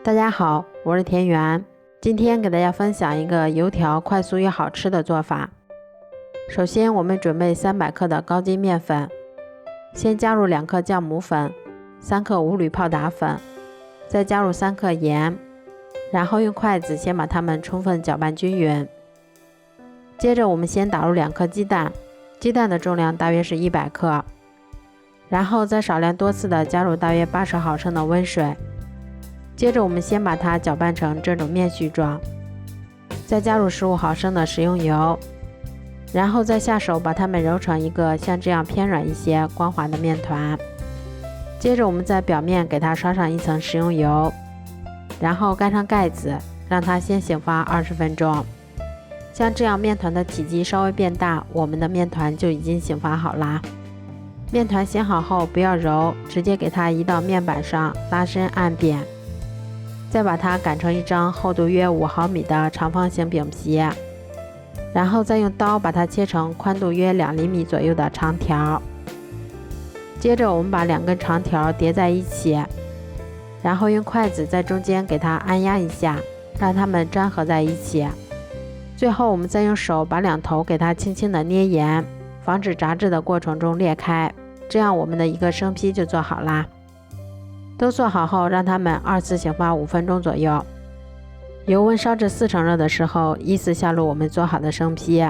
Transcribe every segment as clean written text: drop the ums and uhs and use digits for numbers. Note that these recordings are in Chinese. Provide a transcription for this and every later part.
大家好，我是田园，今天给大家分享一个油条快速又好吃的做法。首先我们准备300克的高筋面粉，先加入2克酵母粉，3克无铝泡打粉，再加入3克盐，然后用筷子先把它们充分搅拌均匀。接着我们先打入2颗鸡蛋，鸡蛋的重量大约是100克，然后再少量多次的加入大约80毫升的温水。接着我们先把它搅拌成这种面絮状，再加入15毫升的食用油，然后再下手把它们揉成一个像这样偏软一些光滑的面团。接着我们在表面给它刷上一层食用油，然后盖上盖子，让它先醒发20分钟。像这样面团的体积稍微变大，我们的面团就已经醒发好啦。面团醒好后不要揉，直接给它移到面板上拉伸按扁，再把它擀成一张厚度约5毫米的长方形饼皮，然后再用刀把它切成宽度约2厘米左右的长条。接着我们把2根长条叠在一起，然后用筷子在中间给它按压一下，让它们粘合在一起。最后我们再用手把2头给它轻轻的捏严，防止炸制的过程中裂开，这样我们的一个生坯就做好啦。都做好后，让它们2次醒发5分钟左右。油温烧至4成热的时候，依次下入我们做好的生坯，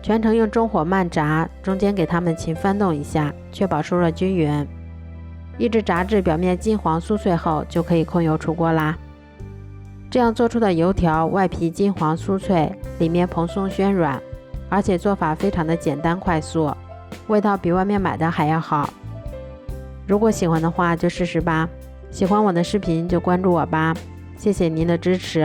全程用中火慢炸，中间给它们勤翻动一下，确保受热均匀。一直炸至表面金黄酥脆后，就可以控油出锅啦。这样做出的油条外皮金黄酥脆，里面蓬松暄软，而且做法非常的简单快速，味道比外面买的还要好。如果喜欢的话就试试吧，喜欢我的视频就关注我吧，谢谢您的支持。